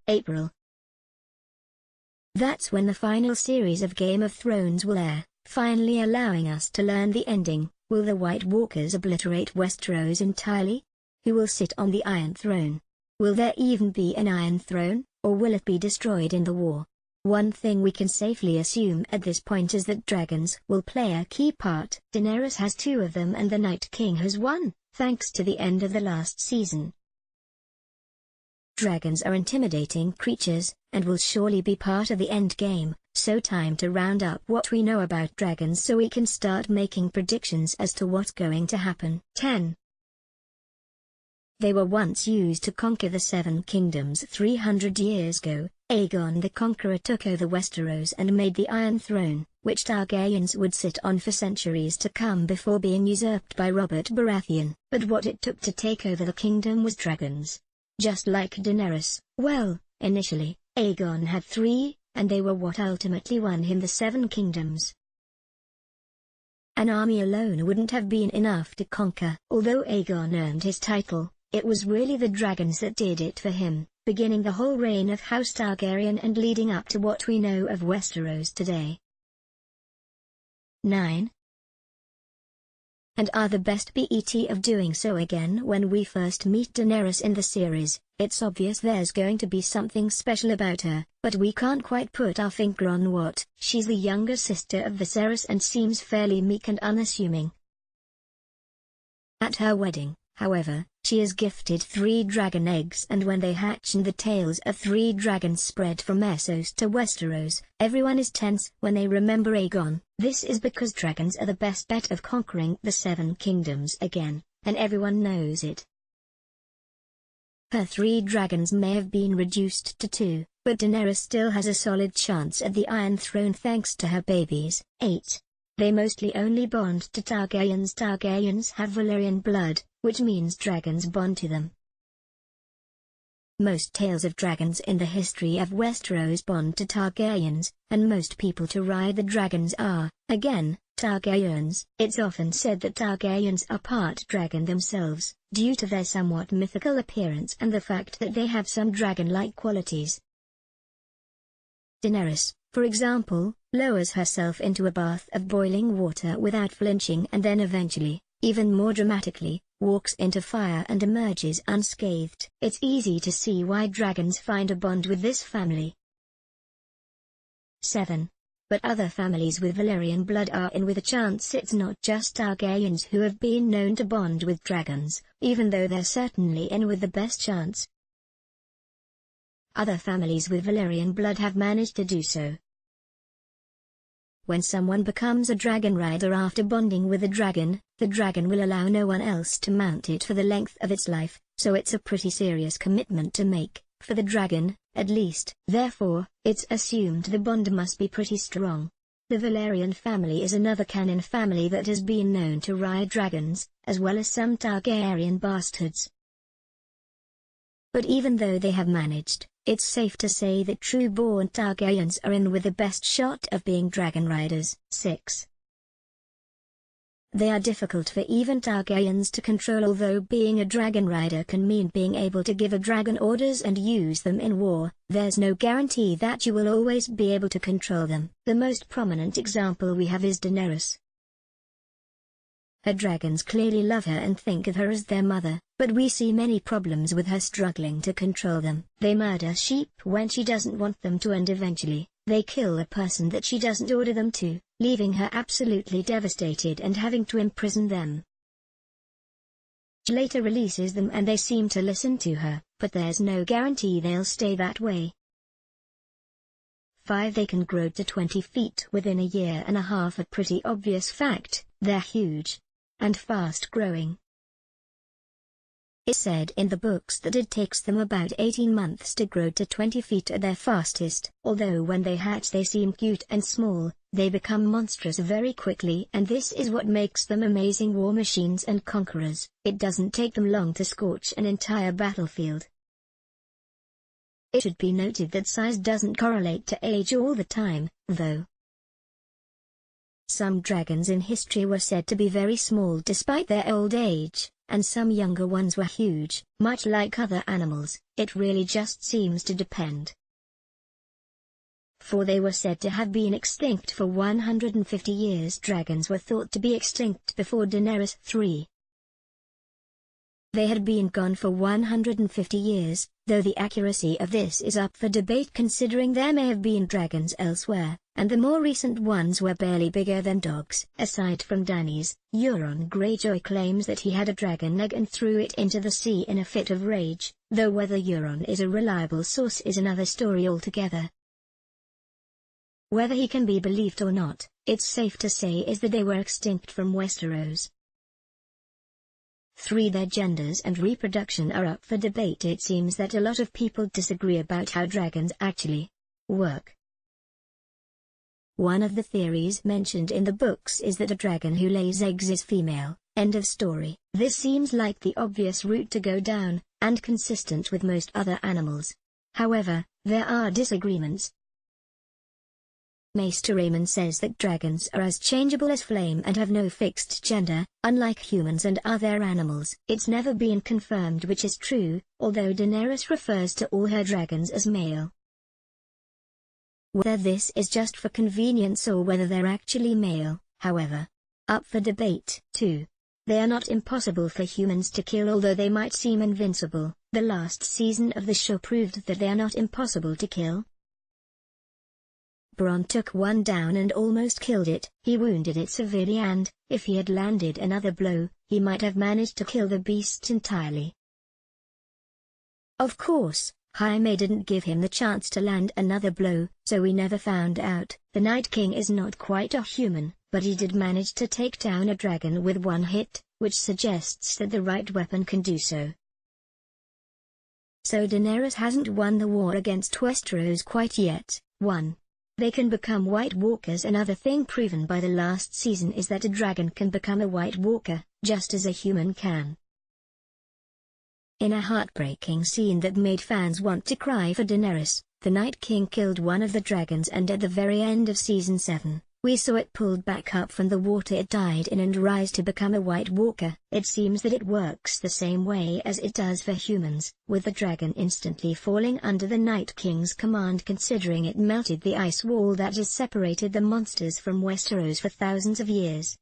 April. That's when the final series of Game of Thrones will air, finally allowing us to learn the ending. Will the White Walkers obliterate Westeros entirely? Who will sit on the Iron Throne? Will there even be an Iron Throne, or will it be destroyed in the war? One thing we can safely assume at this point is that dragons will play a key part. Daenerys has 2 of them and the Night King has 1, thanks to the end of the last season. Dragons are intimidating creatures, and will surely be part of the end game, so time to round up what we know about dragons so we can start making predictions as to what's going to happen. 10. They were once used to conquer the 7 kingdoms 300 years ago. Aegon the Conqueror took over Westeros and made the Iron Throne, which Targaryens would sit on for centuries to come before being usurped by Robert Baratheon. But what it took to take over the kingdom was dragons. Just like Daenerys, well, initially, Aegon had 3, and they were what ultimately won him the 7 kingdoms. An army alone wouldn't have been enough to conquer. Although Aegon earned his title, it was really the dragons that did it for him, beginning the whole reign of House Targaryen and leading up to what we know of Westeros today. 9. And are the best bet of doing so again. When we first meet Daenerys in the series, it's obvious there's going to be something special about her, but we can't quite put our finger on what. She's the younger sister of Viserys and seems fairly meek and unassuming. At her wedding, however, she is gifted 3 dragon eggs, and when they hatch and the tails of 3 dragons spread from Essos to Westeros, everyone is tense when they remember Aegon. This is because dragons are the best bet of conquering the 7 kingdoms again, and everyone knows it. Her 3 dragons may have been reduced to 2, but Daenerys still has a solid chance at the Iron Throne thanks to her babies. 8. They mostly only bond to Targaryens. Targaryens have Valyrian blood, which means dragons bond to them. Most tales of dragons in the history of Westeros bond to Targaryens, and most people to ride the dragons are, again, Targaryens. It's often said that Targaryens are part dragon themselves, due to their somewhat mythical appearance and the fact that they have some dragon-like qualities. Daenerys, for example, lowers herself into a bath of boiling water without flinching and then eventually, even more dramatically, walks into fire and emerges unscathed. It's easy to see why dragons find a bond with this family. 7. But other families with Valyrian blood are in with a chance. It's not just Targaryens who have been known to bond with dragons, even though they're certainly in with the best chance. Other families with Valyrian blood have managed to do so. When someone becomes a dragon rider after bonding with a dragon, the dragon will allow no one else to mount it for the length of its life, so it's a pretty serious commitment to make, for the dragon, at least. Therefore, it's assumed the bond must be pretty strong. The Valyrian family is another canon family that has been known to ride dragons, as well as some Targaryen bastards. But even though they have managed, it's safe to say that true-born Targaryens are in with the best shot of being dragon riders. 6. They are difficult for even Targaryens to control. Although being a dragon rider can mean being able to give a dragon orders and use them in war, there's no guarantee that you will always be able to control them. The most prominent example we have is Daenerys. Her dragons clearly love her and think of her as their mother, but we see many problems with her struggling to control them. They murder sheep when she doesn't want them to, and eventually, they kill a person that she doesn't order them to, leaving her absolutely devastated and having to imprison them. She later releases them and they seem to listen to her, but there's no guarantee they'll stay that way. 5. They can grow to 20 feet within a year and a half. A pretty obvious fact, they're huge. And fast-growing. It's said in the books that it takes them about 18 months to grow to 20 feet at their fastest. Although when they hatch they seem cute and small, they become monstrous very quickly, and this is what makes them amazing war machines and conquerors. It doesn't take them long to scorch an entire battlefield. It should be noted that size doesn't correlate to age all the time, though. Some dragons in history were said to be very small despite their old age, and some younger ones were huge. Much like other animals, it really just seems to depend. For they were said to have been extinct for 150 years. Dragons were thought to be extinct before Daenerys III. They had been gone for 150 years, though the accuracy of this is up for debate considering there may have been dragons elsewhere, and the more recent ones were barely bigger than dogs. Aside from Dany's, Euron Greyjoy claims that he had a dragon egg and threw it into the sea in a fit of rage, though whether Euron is a reliable source is another story altogether. Whether he can be believed or not, it's safe to say is that they were extinct from Westeros. 3. Their genders and reproduction are up for debate. It seems that a lot of people disagree about how dragons actually work. One of the theories mentioned in the books is that a dragon who lays eggs is female. End of story. This seems like the obvious route to go down, and consistent with most other animals. However, there are disagreements. Maester Aemon says that dragons are as changeable as flame and have no fixed gender, unlike humans and other animals. It's never been confirmed which is true, although Daenerys refers to all her dragons as male. Whether this is just for convenience or whether they're actually male, however, up for debate. 2. They are not impossible for humans to kill, although they might seem invincible. The last season of the show proved that they are not impossible to kill. Bronn took one down and almost killed it. He wounded it severely and, if he had landed another blow, he might have managed to kill the beast entirely. Of course, Jaime didn't give him the chance to land another blow, so we never found out. The Night King is not quite a human, but he did manage to take down a dragon with one hit, which suggests that the right weapon can do so. So Daenerys hasn't won the war against Westeros quite yet. 1. They can become White Walkers. Another thing proven by the last season is that a dragon can become a White Walker, just as a human can. In a heartbreaking scene that made fans want to cry for Daenerys, the Night King killed one of the dragons, and at the very end of Season 7, we saw it pulled back up from the water it died in and rise to become a White Walker. It seems that it works the same way as it does for humans, with the dragon instantly falling under the Night King's command, considering it melted the ice wall that has separated the monsters from Westeros for thousands of years.